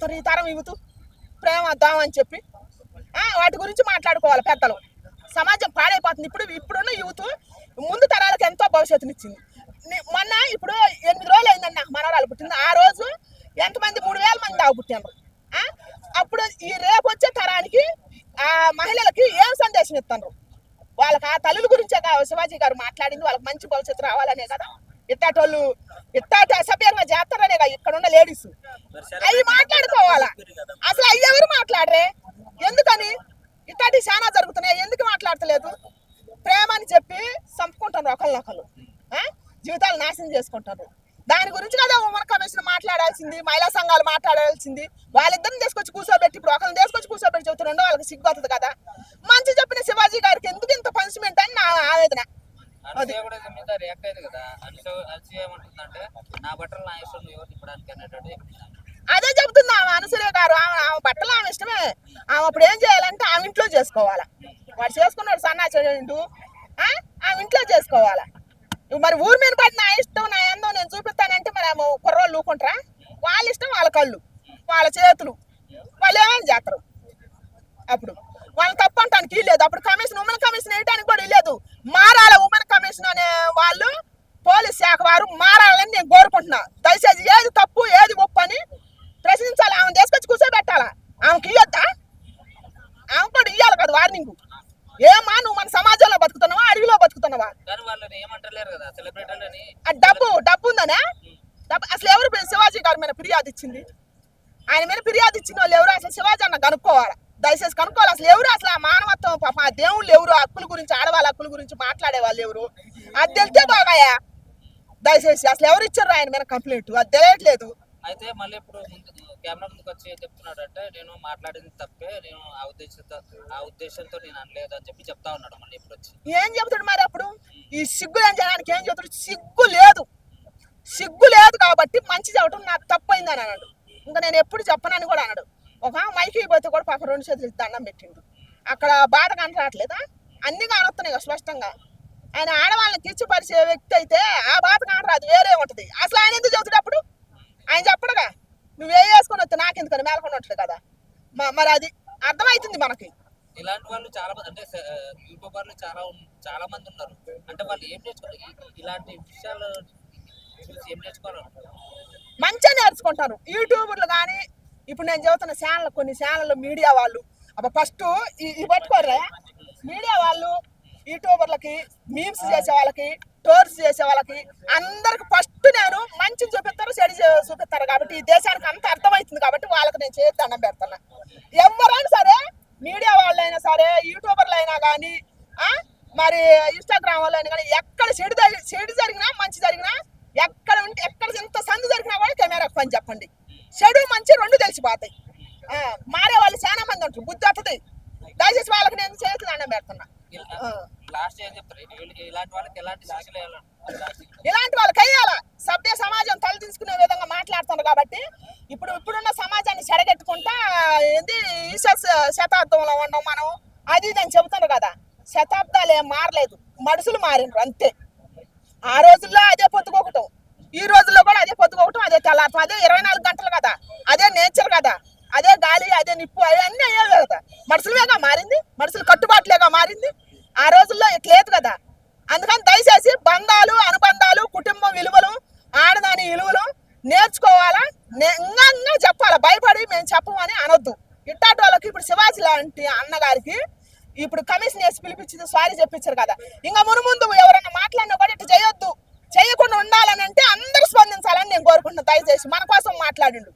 మాట్లాడుతారు ఈ తరం యువత ప్రేమ వద్దాం అని చెప్పి వాటి గురించి మాట్లాడుకోవాలి పెద్దలు. సమాజం పాడైపోతుంది. ఇప్పుడున్న యువత ముందు తరాలకు ఎంతో భవిష్యత్తునిచ్చింది. మొన్న ఇప్పుడు 8 రోజులు అయిందన్న మనవరాలు పుట్టింది. ఆ రోజు ఎంతమంది 3000 మంది దాకా పుట్టారు. అప్పుడు ఈ రేపు వచ్చే తరానికి ఆ మహిళలకి ఏం సందేశం ఇస్తున్నారు? వాళ్ళకి ఆ తల్లుల గురించే శివాజీ గారు మాట్లాడింది. వాళ్ళకి మంచి భవిష్యత్తు రావాలనే కదా. ఇట్టాటోళ్ళు ఇట్టాట అసభ్యంగా చేస్తారనే కదా ఇక్కడ ఉన్న లేడీస్ అవి మాట్లాడుకోవాలా. అసలు అవి ఎవరు మాట్లాడరే? ఎందుకని ఇట్లాంటి చాలా జరుగుతున్నాయి? ఎందుకు మాట్లాడతలేదు? ప్రేమ అని చెప్పి చంపుకుంటారు ఒకళ్ళొకళ్ళు, జీవితాలు నాశనం చేసుకుంటారు. దాని గురించి కదా ఉమెన్ కమిషన్ మాట్లాడాల్సింది, మహిళా సంఘాలు మాట్లాడాల్సింది. వాళ్ళిద్దరిని తీసుకొచ్చి కూర్చోబెట్టి ఇప్పుడు ఒకరిని తీసుకొచ్చి కూర్చోబెట్టి చెబుతుండో వాళ్ళకి సిగ్గుతుంది కదా. మంచి చెప్పిన శివాజీ గారికి ఎందుకు ఇంత పనిష్మెంట్ అని నా ఆవేదన. అదే చెబుతుంది ఆమె అనసూయ గారు. ఆమె బట్టలు ఆమె ఇష్టమే. ఆమె అప్పుడు ఏం చేయాలంటే ఆమె ఇంట్లో చేసుకోవాలా. వాడు చేసుకున్నాడు సన్నాచుడు, ఆమె ఇంట్లో చేసుకోవాలా. మరి ఊరి మీద పడి నా ఇష్టం నా ఏందో నేను చూపిస్తానంటే మరి ఆమె కుర్రోళ్ళు ఊకుంటారా? వాళ్ళ ఇష్టం, వాళ్ళ కళ్ళు, వాళ్ళ చేతులు, వాళ్ళు ఏమైనా చేస్తారు. అప్పుడు వాళ్ళని తప్పు అంటానికి లేదు. అప్పుడు కమిషన్ ఉమెన్ కమిషన్ వేయడానికి కూడా లేదు. మారాల ఉమెన్ కమిషన్ అనే వాళ్ళు పోలీస్ శాఖ వారు మారాలని నేను కోరుకుంటున్నా. దయచేసి ఏది తప్పు ఏది ఒప్పు అని ప్రశ్నించాలి. ఆమెను తీసుకొచ్చి కూర్చోబెట్టాలా. ఆమెకి ఇయ్యొద్దా? ఆమె కూడా ఇయ్యాలి కదా వార్నింగ్. ఏమా నువ్వు మన సమాజంలో బతుకుతున్నావా అడవిలో బతుకుతున్నావా? డబ్బు ఉందనే అసలు ఎవరు శివాజీ గారి మీద ఫిర్యాదు ఇచ్చింది? ఆయన మీద ఫిర్యాదు ఇచ్చిన వాళ్ళు ఎవరు? అసలు శివాజీ అన్న కనుక్కోవాలి. దయచేసి కనుక్కోవాలి. అసలు ఎవరు అసలు ఆ మానవత్వం పాప ఆ దేవుళ్ళు ఎవరు? హక్కుల గురించి ఆడవాళ్ళ హక్కుల గురించి మాట్లాడే వాళ్ళు ఎవరు? అది తెలితే బాగాయా. దయచేసి అసలు ఎవరు ఇచ్చారు ఆయన మీద కంప్లైంట్? అది తెలియట్లేదు. అయితే మళ్ళీ ఇప్పుడు కెమెరా ముందుకు వచ్చి చెప్తున్నాడంటే నేను మాట్లాడింది తప్పే, నేను ఆ ఉద్దేశంతో నేను అనలేదు అని చెప్పి చెప్తా ఉన్నాడు. మళ్ళీ ఇప్పుడు వచ్చి ఏం చెబుతాడు మరి? అప్పుడు ఈ సిగ్గు లేని జనానికి ఏం చెబుతాడు? సిగ్గు లేదు కాబట్టి మంచి చెప్పడం నాకు తప్పు అయిందని అన్నాడు. ఇంకా నేను ఎప్పుడు చెప్పనని కూడా అన్నాడు. ఒక మైకి పోతే కూడా పాప 2 చేతులు దండం పెట్టిండు. అక్కడ బాధ కనరాట్లేదా? అన్ని కానొస్తున్నాయి స్పష్టంగా. ఆయన ఆడవాళ్ళని కిచ్చిపరిచే వ్యక్తి అయితే ఆ బాధ కానరాదు, వేరే ఉంటది. అసలు ఆయన ఎందుకు చెబుతాడు? అప్పుడు ఆయన చెప్పడుగా. నువ్వే వేసుకొని వస్తే నాకెందుకని మేలకొనట్లేదు కదా. మరి అది అర్థమవుతుంది మనకి. ఇలాంటి వాళ్ళు చాలా మంది అంటే యూట్యూబర్లు చాలా మంది ఉన్నారు. అంటే వాళ్ళు ఏం నేర్చుకోవాలి? ఇలాంటి విషయాలు ఏం నేర్చుకోవాలి? మంచిగా నేర్చుకుంటారు యూట్యూబర్లు. కానీ ఇప్పుడు నేను చదువుతున్న ఛానల్, కొన్ని ఛానల్ మీడియా వాళ్ళు ఫస్ట్ ఈ పట్టుకోరా మీడియా వాళ్ళు యూట్యూబర్లకి, మీమ్స్ చేసే వాళ్ళకి, టోర్స్ చేసే వాళ్ళకి అందరికి ఫస్ట్ నేను మంచిని చూపిస్తారు, చెడు చూపిస్తారు. కాబట్టి ఈ దేశానికి అంత అర్థమవుతుంది కాబట్టి వాళ్ళకి నేను చేతి దండం పెడుతున్నా. ఎవరైనా సరే, మీడియా వాళ్ళైనా సరే, యూట్యూబర్లు అయినా కానీ, మరి ఇన్స్టాగ్రామ్ వాళ్ళు అయినా కానీ, ఎక్కడ చెడు జరిగినా మంచి జరిగినా, ఎక్కడ ఎంత సందు జరిగినా కూడా కెమెరాకు పని చెప్పండి. చెడు మంచి 2 తెలిసిపోతాయి. మారే వాళ్ళు చాలా మంది ఉంటారు, బుద్ధి వస్తుంది. దయచేసి వాళ్ళకి నేను చేతి దండం పెడుతున్నా. ఇలాంటి వాళ్ళకి అయ్యాలా. సభ్య సమాజం తల తీసుకునే విధంగా మాట్లాడుతున్నారు కాబట్టి ఇప్పుడున్న సమాజాన్ని చెడగెట్టుకుంటా ఏంది శతాబ్దంలో ఉన్నాం మనం అది ఇది అని చెబుతున్నారు కదా. శతాబ్దాలు ఏం మారలేదు, మనుషులు మారినరు అంతే. ఆ రోజుల్లో అదే పొద్దుకోకటం, ఈ రోజుల్లో కూడా అదే పొద్దుకోకటం, అదే తెల్లారటం, అదే 24 గంటలు కదా, అదే నేచర్ కదా, అదే గాలి, అదే నిప్పు, అవన్నీ అయ్యేవి కదా. మనుషులుగా మారింది, మనుషులు కట్టుబాట్లేగా మారింది. ఆ రోజుల్లో ఇట్లేదు కదా. అందుకని దయచేసి బంధాలు, అనుబంధాలు, కుటుంబం విలువలు, ఆడదాని విలువలు నేర్చుకోవాలా. ఇంకా చెప్పాలా. భయపడి మేము చెప్పమని అనొద్దు. ఇట్టాటి వాళ్ళకి ఇప్పుడు శివాజీ లాంటి అన్నగారికి ఇప్పుడు కమిషన్ వేసి పిలిపించింది, సారీ చెప్పించారు కదా. ఇంకా ముందు ఎవరన్నా మాట్లాడినా కూడా ఇట్లా చేయొద్దు, చేయకుండా ఉండాలని అంటే అందరూ స్పందించాలని నేను కోరుకుంటున్నాను. దయచేసి మన కోసం మాట్లాడిండు.